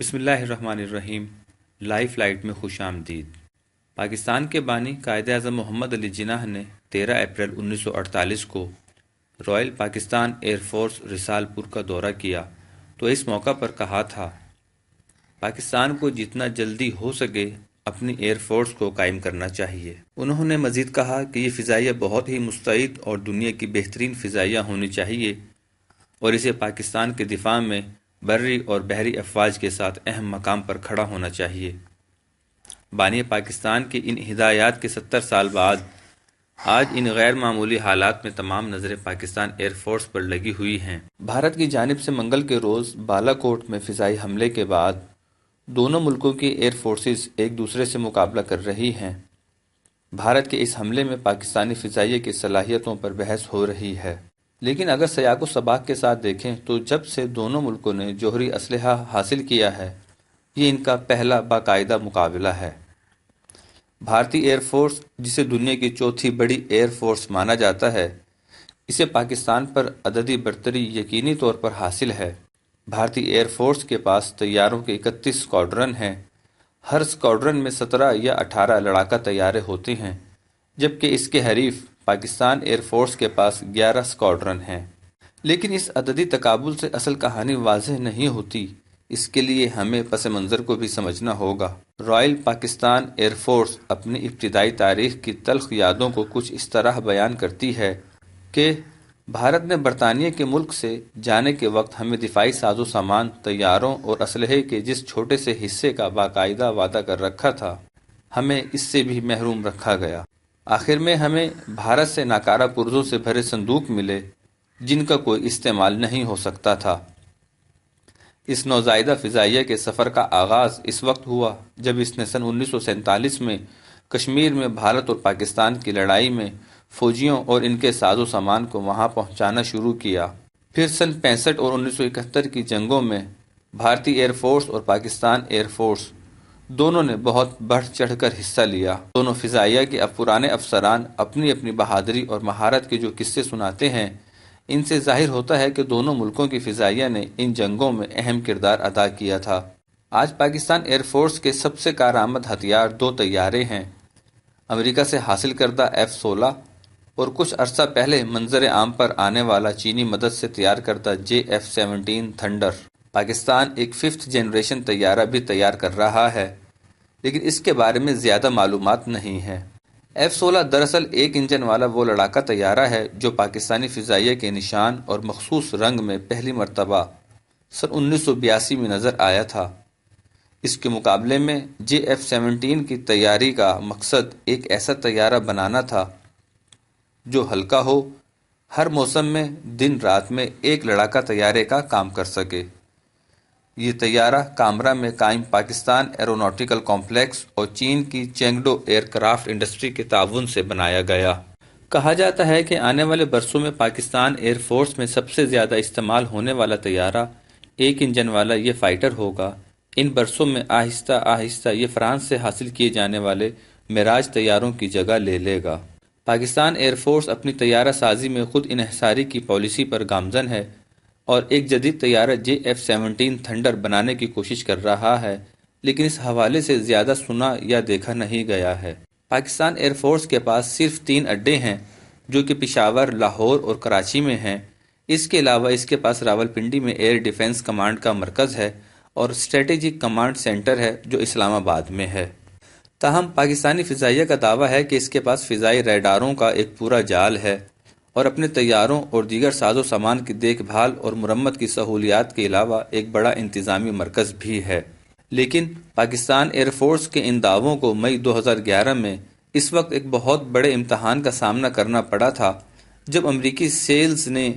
بسم اللہ الرحمن الرحیم۔ لائف فلائٹ میں خوش آمدید۔ پاکستان کے بانی قائد اعظم محمد علی جناح نے 13 اپریل 1948 کو رائل پاکستان ایئر فورس رسال پور کا دورہ کیا تو اس موقع پر کہا تھا پاکستان کو جتنا جلدی ہو سکے اپنی ایئر فورس کو قائم کرنا چاہیے۔ انہوں نے مزید کہا کہ یہ فضائیہ بہت ہی مستعد اور دنیا کی بہترین فضائیہ ہونی چاہیے اور اسے پاکستان کے دفاع میں بری اور بحری افواج کے ساتھ اہم مقام پر کھڑا ہونا چاہیے۔ بانی پاکستان کی ان ہدایات کے 70 سال بعد آج ان غیر معمولی حالات میں تمام نظریں پاکستان ایئر فورس پر لگی ہوئی ہیں۔ بھارت کی جانب سے منگل کے روز بالا کوٹ میں فضائی حملے کے بعد دونوں ملکوں کی ایئر فورسز ایک دوسرے سے مقابلہ کر رہی ہیں۔ بھارت کے اس حملے میں پاکستانی فضائیہ کی صلاحیتوں پر بحث ہو رہی ہے، لیکن اگر سیاق و سباق کے ساتھ دیکھیں تو جب سے دونوں ملکوں نے جوہری اسلحہ حاصل کیا ہے یہ ان کا پہلا باقاعدہ مقابلہ ہے۔ بھارتی ایئر فورس، جسے دنیا کی چوتھی بڑی ایئر فورس مانا جاتا ہے، اسے پاکستان پر عددی برتری یقینی طور پر حاصل ہے۔ بھارتی ایئر فورس کے پاس طیاروں کے 31 اسکواڈرن ہیں۔ ہر اسکواڈرن میں 17 یا 18 لڑاکا طیارے ہوتے ہیں، جبکہ اس کے حریف پاکستان ایئر فورس کے پاس 11 اسکواڈرن ہیں۔ لیکن اس عددی تقابل سے اصل کہانی واضح نہیں ہوتی، اس کے لیے ہمیں پس منظر کو بھی سمجھنا ہوگا۔ رائل پاکستان ایئر فورس اپنی ابتدائی تاریخ کی تلخ یادوں کو کچھ اس طرح بیان کرتی ہے کہ بھارت نے برطانیہ کے ملک سے جانے کے وقت ہمیں دفاعی ساز و سامان، طیاروں اور اسلحے کے جس چھوٹے سے حصے کا باقاعدہ وعدہ کر رکھا تھا، ہمیں اس سے بھی محروم رکھا گیا۔ آخر میں ہمیں بھارت سے ناکارہ پرزوں سے بھرے صندوق ملے جن کا کوئی استعمال نہیں ہو سکتا تھا۔ اس نوزائیدہ فضائیہ کے سفر کا آغاز اس وقت ہوا جب اس نے سن 1947 میں کشمیر میں بھارت اور پاکستان کی لڑائی میں فوجیوں اور ان کے ساز و سامان کو وہاں پہنچانا شروع کیا۔ پھر سن 65 اور 1971 کی جنگوں میں بھارتی ایئر فورس اور پاکستان ایئر فورس دونوں نے بہت بڑھ چڑھ کر حصہ لیا۔ دونوں فضائیہ کے اب پرانے افسران اپنی اپنی بہادری اور مہارت کے جو قصے سناتے ہیں، ان سے ظاہر ہوتا ہے کہ دونوں ملکوں کی فضائیہ نے ان جنگوں میں اہم کردار ادا کیا تھا۔ آج پاکستان ایئر فورس کے سب سے کارآمد ہتھیار 2 طیارے ہیں، امریکہ سے حاصل کردہ F-16 اور کچھ عرصہ پہلے منظر عام پر آنے والا چینی مدد سے تیار کردہ JF-17 تھنڈر۔ پاکستان ایک 5th جنریشن طیارہ بھی تیار کر رہا ہے، لیکن اس کے بارے میں زیادہ معلومات نہیں ہیں۔ F-16 دراصل ایک انجن والا وہ لڑاکا طیارہ ہے جو پاکستانی فضائیہ کے نشان اور مخصوص رنگ میں پہلی مرتبہ سن 1982 میں نظر آیا تھا۔ اس کے مقابلے میں JF-17 کی تیاری کا مقصد ایک ایسا طیارہ بنانا تھا جو ہلکا ہو، ہر موسم میں دن رات میں ایک لڑاکا طیارے کا کام کر سکے۔ یہ طیارہ کامرا میں قائم پاکستان ایروناٹیکل کمپلیکس اور چین کی چینگڈو ایئر کرافٹ انڈسٹری کے تعاون سے بنایا گیا۔ کہا جاتا ہے کہ آنے والے برسوں میں پاکستان ایئر فورس میں سب سے زیادہ استعمال ہونے والا طیارہ ایک انجن والا یہ فائٹر ہوگا۔ ان برسوں میں آہستہ آہستہ یہ فرانس سے حاصل کیے جانے والے میراج طیاروں کی جگہ لے لے گا۔ پاکستان ایئر فورس اپنی طیارہ سازی میں خود انحصاری کی پالیسی پر گامزن ہے اور ایک جدید طیارہ JF-17 تھنڈر بنانے کی کوشش کر رہا ہے، لیکن اس حوالے سے زیادہ سنا یا دیکھا نہیں گیا ہے۔ پاکستان ایئر فورس کے پاس صرف 3 اڈے ہیں جو کہ پشاور، لاہور اور کراچی میں ہیں۔ اس کے علاوہ اس کے پاس راولپنڈی میں ایئر ڈیفنس کمانڈ کا مرکز ہے اور اسٹریٹجک کمانڈ سینٹر ہے جو اسلام آباد میں ہے۔ تاہم پاکستانی فضائیہ کا دعویٰ ہے کہ اس کے پاس فضائی ریڈاروں کا ایک پورا جال ہے اور اپنے طیاروں اور دیگر ساز و سامان کی دیکھ بھال اور مرمت کی سہولیات کے علاوہ ایک بڑا انتظامی مرکز بھی ہے۔ لیکن پاکستان ایئر فورس کے ان دعووں کو مئی 2011 میں اس وقت ایک بہت بڑے امتحان کا سامنا کرنا پڑا تھا جب امریکی سیلز نے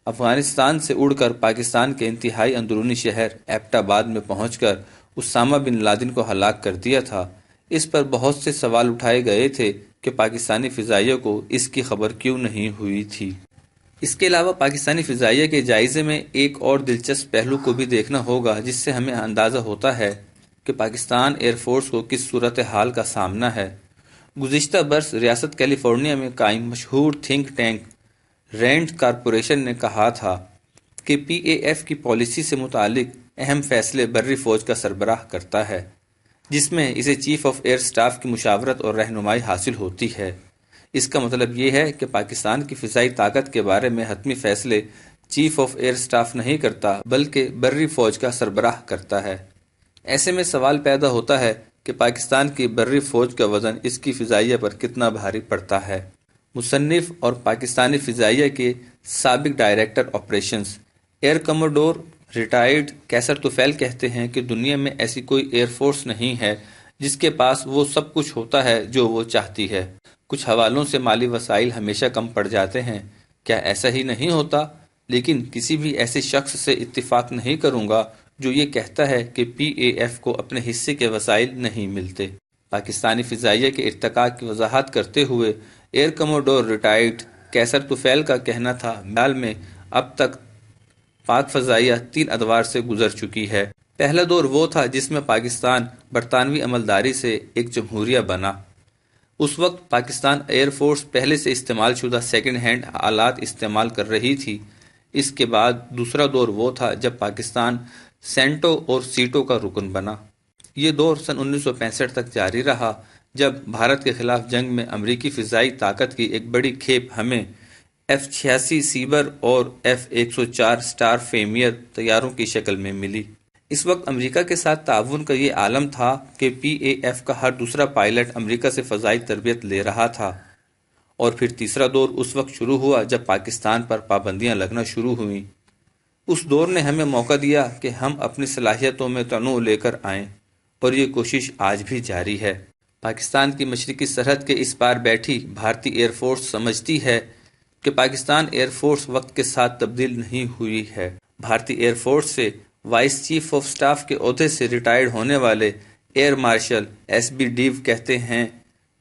افغانستان سے اڑ کر پاکستان کے انتہائی اندرونی شہر ایبٹ آباد میں پہنچ کر اسامہ بن لادن کو ہلاک کر دیا تھا۔ اس پر بہت سے سوال اٹھائے گئے تھے کہ پاکستانی فضائیہ کو اس کی خبر کیوں نہیں ہوئی تھی۔ اس کے علاوہ پاکستانی فضائیہ کے جائزے میں ایک اور دلچسپ پہلو کو بھی دیکھنا ہوگا جس سے ہمیں اندازہ ہوتا ہے کہ پاکستان ایئر فورس کو کس صورتحال کا سامنا ہے۔ گزشتہ برس ریاست کیلیفورنیا میں قائم مشہور تھنک ٹینک رینڈ کارپوریشن نے کہا تھا کہ PAF کی پالیسی سے متعلق اہم فیصلے بری فوج کا سربراہ کرتا ہے، جس میں اسے چیف آف ایئر سٹاف کی مشاورت اور رہنمائی حاصل ہوتی ہے۔ اس کا مطلب یہ ہے کہ پاکستان کی فضائی طاقت کے بارے میں حتمی فیصلے چیف آف ایئر سٹاف نہیں کرتا بلکہ بری فوج کا سربراہ کرتا ہے۔ ایسے میں سوال پیدا ہوتا ہے کہ پاکستان کی بری فوج کا وزن اس کی فضائیہ پر کتنا بھاری پڑتا ہے۔ مصنف اور پاکستانی فضائیہ کے سابق director operations air commodore retired Kaiser Tufail کہتے ہیں کہ دنیا میں ایسی کوئی ایئر فورس نہیں ہے جس کے پاس وہ سب کچھ ہوتا ہے جو وہ چاہتی ہے۔ کچھ حوالوں سے مالی وسائل ہمیشہ کم پڑ جاتے ہیں، کیا ایسا ہی نہیں ہوتا؟ لیکن کسی بھی ایسے شخص سے اتفاق نہیں کروں گا جو یہ کہتا ہے کہ پی اے ایف کو اپنے حصے کے وسائل نہیں ملتے۔ پاکستانی فضائیہ کے ارتقاء کی وضاحت کرتے ہوئے ایئر کموڈور ریٹائرڈ کیسر طفیل کا کہنا تھا، میال میں اب تک پاک فضائیہ 3 ادوار سے گزر چکی ہے۔ پہلا دور وہ تھا جس میں پاکستان برطانوی عملداری سے ایک جمہوریہ بنا۔ اس وقت پاکستان ایئر فورس پہلے سے استعمال شدہ سیکنڈ ہینڈ آلات استعمال کر رہی تھی۔ اس کے بعد دوسرا دور وہ تھا جب پاکستان سینٹو اور سیٹو کا رکن بنا۔ یہ دور سن 1965 تک جاری رہا، جب بھارت کے خلاف جنگ میں امریکی فضائی طاقت کی ایک بڑی کھیپ ہمیں F-86 سیبر اور F-104 اسٹار فیمیئر طیاروں کی شکل میں ملی۔ اس وقت امریکہ کے ساتھ تعاون کا یہ عالم تھا کہ پی اے ایف کا ہر دوسرا پائلٹ امریکہ سے فضائی تربیت لے رہا تھا۔ اور پھر تیسرا دور اس وقت شروع ہوا جب پاکستان پر پابندیاں لگنا شروع ہوئیں۔ اس دور نے ہمیں موقع دیا کہ ہم اپنی صلاحیتوں میں تنوع لے کر آئیں، اور یہ کوشش آج بھی جاری ہے۔ پاکستان کی مشرقی سرحد کے اس پار بیٹھی بھارتی ایئر فورس سمجھتی ہے کہ پاکستان ایئر فورس وقت کے ساتھ تبدیل نہیں ہوئی ہے۔ بھارتی ایئر فورس سے وائس چیف آف سٹاف کے عہدے سے ریٹائرڈ ہونے والے air marshal S B due کہتے ہیں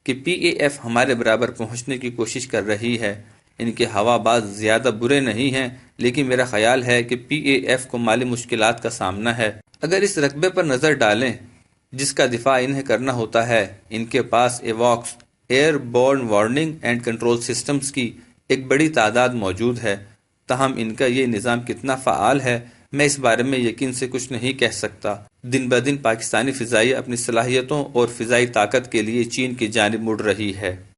کہ پی اے ایف ہمارے برابر پہنچنے کی کوشش کر رہی ہے۔ ان کے ہوا باز زیادہ برے نہیں ہیں، لیکن میرا خیال ہے کہ پی اے ایف کو مالی مشکلات کا سامنا ہے۔ اگر اس رقبے پر نظر ڈالیں جس کا دفاع انہیں کرنا ہوتا ہے، ان کے پاس ایواکس airborne warning and control systems کی ایک بڑی تعداد موجود ہے۔ تاہم ان کا یہ نظام کتنا فعال ہے، میں اس بارے میں یقین سے کچھ نہیں کہہ سکتا۔ دن بدن پاکستانی فضائیہ اپنی صلاحیتوں اور فضائی طاقت کے لیے چین کی جانب مڑ رہی ہے۔